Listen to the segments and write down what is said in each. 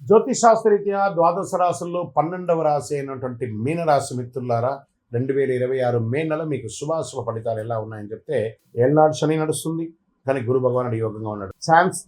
జ్యోతిషాస్త్రరీత్యా ద్వాదశ రాశుల్లో 12వ రాశి అయినటువంటి మీనరాశి మిత్రులారా, 2026 మే నెల మీకు శుభాశుభ ఫలితాలు ఎలా ఉన్నాయని చెప్తే, ఏళ్ళనాడు శని నడుస్తుంది, కానీ గురు భగవానుడు యోగంగా ఉన్నాడు. ఛాన్స్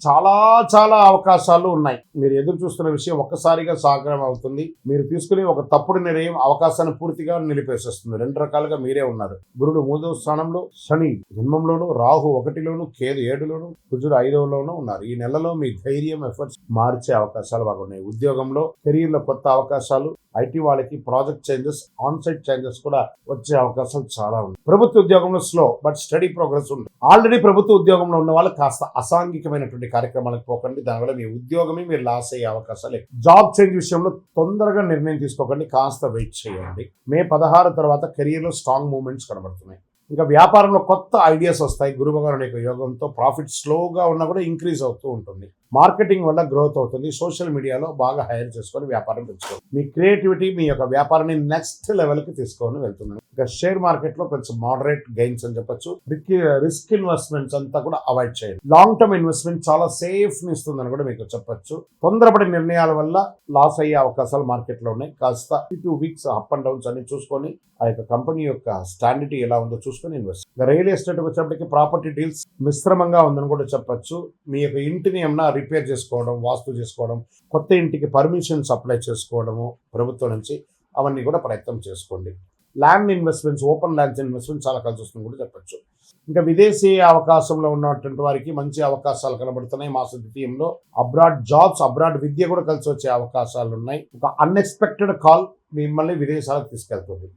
చాలా అవకాశాలు ఉన్నాయి. మీరు ఎదురు చూస్తున్న విషయం ఒక్కసారిగా సాకారం అవుతుంది. మీరు తీసుకునే ఒక తప్పుడు నిర్ణయం అవకాశాన్ని పూర్తిగా నిలిపేసేస్తుంది. 2 రకాలుగా మీరే ఉన్నారు. గురుడు 3వ స్థానంలో, శని జన్మంలోను, రాహు 1లోను, కేతు 7లోను, కుజుడు 5లోనూ ఉన్నారు. ఈ నెలలో మీ ధైర్యం, ఎఫర్ట్స్ మార్చే అవకాశాలు బాగున్నాయి. ఉద్యోగంలో, కెరీర్లో కొత్త అవకాశాలు, ఐటీ వాళ్ళకి ప్రాజెక్ట్ చేంజెస్, ఆన్-సైట్ చేంజెస్ కూడా వచ్చే అవకాశాలు చాలా ఉన్నాయి. ప్రభుత్వ ఉద్యోగంలో స్లో బట్ స్టడీ ప్రోగ్రెస్ ఉంది. ఆల్రెడీ ప్రభుత్వ ఉద్యోగంలో ఉన్న వాళ్ళు కాస్త అసాంఘికమైనటువంటి కార్యక్రమాలకు పోకండి. దానివల్ల మీ ఉద్యోగమే మీరు లాస్ అయ్యే అవకాశాలు ఎక్కువ. జాబ్ చేంజ్ విషయంలో తొందరగా నిర్ణయం తీసుకోకండి, కాస్త వెయిట్ చేయండి. మే 16 తర్వాత కెరీర్లో స్ట్రాంగ్ మూవ్మెంట్స్ కనబడుతున్నాయి. ఇంకా వ్యాపారంలో కొత్త ఐడియాస్ వస్తాయి. గురు భగవానుడి యొక్క యోగంతో ప్రాఫిట్ స్లోగా ఉన్నా కూడా ఇంక్రీజ్ అవుతూ ఉంటుంది. మార్కెటింగ్ వల్ల గ్రోత్ అవుతుంది. సోషల్ మీడియాలో బాగా హైర్ చేసుకొని వ్యాపారం పెంచుకోవాలి. మీ క్రియేటివిటీ మీ యొక్క వ్యాపారాన్ని నెక్స్ట్ లెవెల్కి తీసుకొని వెళ్తుంది. ఇంకా షేర్ మార్కెట్లో కొంచెం మోడరేట్ గెయిన్స్ అని చెప్పొచ్చు. రిస్క్ ఇన్వెస్ట్మెంట్స్ అంతా కూడా అవాయిడ్ చేయండి. లాంగ్ టర్మ్ ఇన్వెస్ట్మెంట్ చాలా సేఫ్ని ఇస్తుందని కూడా మీకు చెప్పొచ్చు. తొందరపడి నిర్ణయాల వల్ల లాస్ అయ్యే అవకాశాలు మార్కెట్లో ఉన్నాయి. కాస్త 2 వీక్స్ అప్ అండ్ డౌన్స్ అన్ని చూసుకొని ఆ యొక్క కంపెనీ యొక్క స్టాండిటీ ఎలా ఉందో చూసుకొని ఇన్వెస్ట్. రియల్ ఎస్టేట్ వచ్చేప్పటికి ప్రాపర్టీ డీల్స్ మిశ్రమంగా ఉందని కూడా చెప్పొచ్చు. మీ యొక్క ఇంటిని ఏమన్నా రిపేర్ చేసుకోవడం, వాస్తు చేసుకోవడం, కొత్త ఇంటికి పర్మిషన్స్ అప్లై చేసుకోవడము ప్రభుత్వం నుంచి, అవన్నీ కూడా ప్రయత్నం చేసుకోండి. Land investments, open lands investment చాలా కలిసి వస్తుంది కూడా చెప్పొచ్చు. ఇంకా విదేశీ అవకాశంలో ఉన్నటువంటి వారికి మంచి అవకాశాలు కనబడుతున్నాయి. మాస ద్వితీయంలో అబ్రాడ్ జాబ్స్, అబ్రాడ్ విద్య కూడా కలిసి వచ్చే అవకాశాలు ఉన్నాయి. ఒక అన్ఎక్స్పెక్టెడ్ కాల్ మిమ్మల్ని విదేశాలకు తీసుకెళ్తుంది.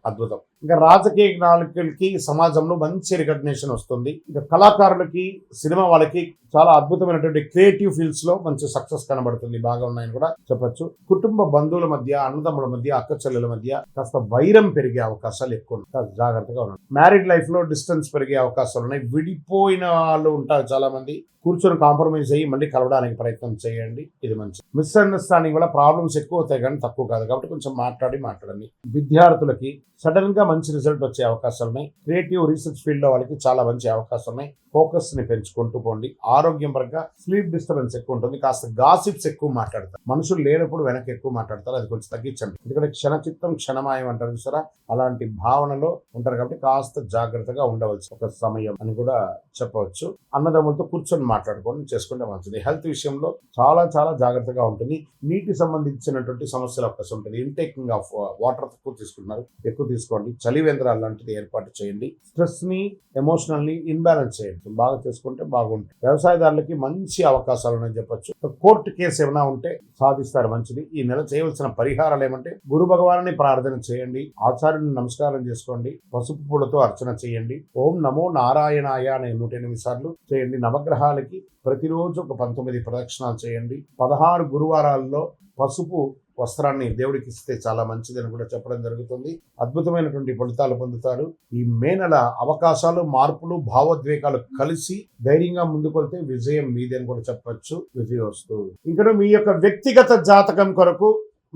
అద్భుతం. ఇంకా రాజకీయ నాయకులకి సమాజంలో మంచి రికగ్నిషన్ వస్తుంది. ఇంకా కళాకారులకి, సినిమా వాళ్ళకి చాలా అద్భుతమైనటువంటి క్రియేటివ్ ఫీల్డ్స్ లో మంచి సక్సెస్ కనబడుతుంది. బాగా ఉన్నాయని కూడా చెప్పొచ్చు. కుటుంబ బంధువుల మధ్య, అన్నదమ్ముల మధ్య, అక్క చెల్లెల మధ్య కాస్త వైరం పెరిగే అవకాశాలు ఎక్కువ ఉన్నాయి. జాగ్రత్తగా ఉన్నాయి. మ్యారీడ్ లైఫ్ లో డిస్టెన్స్ పెరిగే అవకాశాలు ఉన్నాయి. విడిపోయిన వాళ్ళు ఉంటారు చాలా మంది. కూర్చొని కాంప్రమైజ్ అయ్యి మళ్ళీ కలవడానికి ప్రయత్నం చేయండి. ఇది మంచి. మిస్అండర్స్టాండింగ్ వల్ల ప్రాబ్లమ్స్ ఎక్కువ అవుతాయి కానీ తక్కువ కాదు. కాబట్టి కొంచెం మాట్లాడండి. విద్యార్థులకి సడన్ గా మంచి రిజల్ట్ వచ్చే అవకాశాలు ఉన్నాయి. క్రియేటివ్ రీసెర్చ్ ఫీల్డ్ లో వాళ్ళకి చాలా మంచి అవకాశాలు ఉన్నాయి. ఫోకస్ ని పెంచుకుంటూ పోండి. ఆరోగ్యం పరంగా స్లీప్ డిస్టర్బెన్స్ ఎక్కువ ఉంటుంది. కాస్త గాసిప్స్ ఎక్కువ మాట్లాడతారు. మనుషులు లేనప్పుడు వెనక ఎక్కువ మాట్లాడతారు. అది కొంచెం తగ్గించండి. ఎందుకంటే క్షణచిత్తం క్షణమాయం అంటారు చూసారా, అలాంటి భావనలో ఉంటారు. కాబట్టి కాస్త జాగ్రత్తగా ఉండవలసి ఒక సమయం అని కూడా చెప్పవచ్చు. అన్నదమ్ములతో కూర్చొని మాట్లాడుకొని చేసుకుంటే మంచిది. హెల్త్ విషయంలో చాలా జాగ్రత్తగా ఉంటుంది. నీటి సంబంధించినటువంటి సమస్యల అవకాశం ఉంటుంది. ఇంటేకింగ్ ఆఫ్ వాటర్ తక్కువ తీసుకుంటున్నారు, ఎక్కువ తీసుకోండి. చలివేంద్రాలు లాంటిది ఏర్పాటు చేయండి. స్ట్రెస్ ని, ఎమోషనల్లీ ఇన్బ్యాలెన్స్ చేయండి. బాగా చేసుకుంటే బాగుంటుంది. వ్యవసాయదారులకి మంచి అవకాశాలు ఉన్నాయని చెప్పొచ్చు. కోర్టు కేసు ఏమైనా ఉంటే సాధిస్తారు, మంచిది. ఈ నెల చేయవలసిన పరిహారాలు ఏమంటే, గురు భగవాన్ని ప్రార్థన చేయండి, ఆచార్యుని నమస్కారం చేసుకోండి, పసుపు పూలతో అర్చన చేయండి, ఓం నమో నారాయణాయ అనే 108 సార్లు చేయండి. నవగ్రహాలకి ప్రతిరోజు ఒక 19 ప్రదక్షిణాలు చేయండి. 16 గురువారాల్లో పసుపు వస్త్రాన్ని దేవుడికి ఇస్తే చాలా మంచిదని కూడా చెప్పడం జరుగుతుంది. అద్భుతమైనటువంటి ఫలితాలు పొందుతారు. ఈ మే నెల అవకాశాలు, మార్పులు, భావోద్వేగాలు కలిసి ధైర్యంగా ముందుకెళ్తే విజయం మీదే అని కూడా చెప్పొచ్చు. విజయోస్తు. ఇంకా మీ యొక్క వ్యక్తిగత జాతకం కొరకు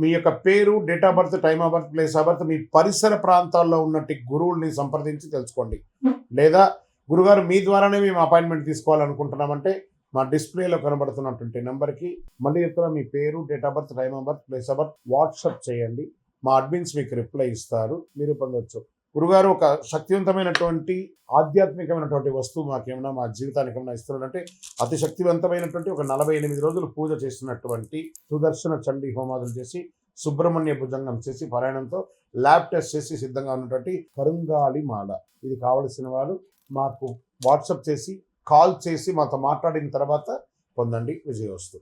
మీ యొక్క పేరు, date of birth, time of birth, place of birth, మీ పరిసర ప్రాంతాల్లో ఉన్నట్టు గురువుల్ని సంప్రదించి తెలుసుకోండి. లేదా గురుగారు మీ ద్వారానే మేము అపాయింట్మెంట్ తీసుకోవాలనుకుంటున్నామంటే మా డిస్ప్లేలో కనబడుతున్నటువంటి నెంబర్కి మళ్ళీ చెప్తున్నా, మీ పేరు, date of birth, time of birth, place of birth WhatsApp చేయండి. మా అడ్మిన్స్ మీకు రిప్లై ఇస్తారు, మీరు పొందవచ్చు. గురుగారు ఒక శక్తివంతమైనటువంటి ఆధ్యాత్మికమైనటువంటి వస్తువు మాకేమైనా మా జీవితానికి ఏమైనా ఇస్తున్నారంటే, అతి శక్తివంతమైనటువంటి ఒక 48 రోజులు పూజ చేస్తున్నటువంటి సుదర్శన చండీ హోమాదులు చేసి, సుబ్రహ్మణ్య భుజంగం చేసి, పారాయణంతో ల్యాబ్ టెస్ట్ చేసి సిద్ధంగా ఉన్నటువంటి కరుంగాలి మాల. ఇది కావలసిన వారు మాకు వాట్సాప్ చేసి, కాల్ చేసి మాతో మాట్లాడిన తర్వాత పొందండి. విజయోస్తు.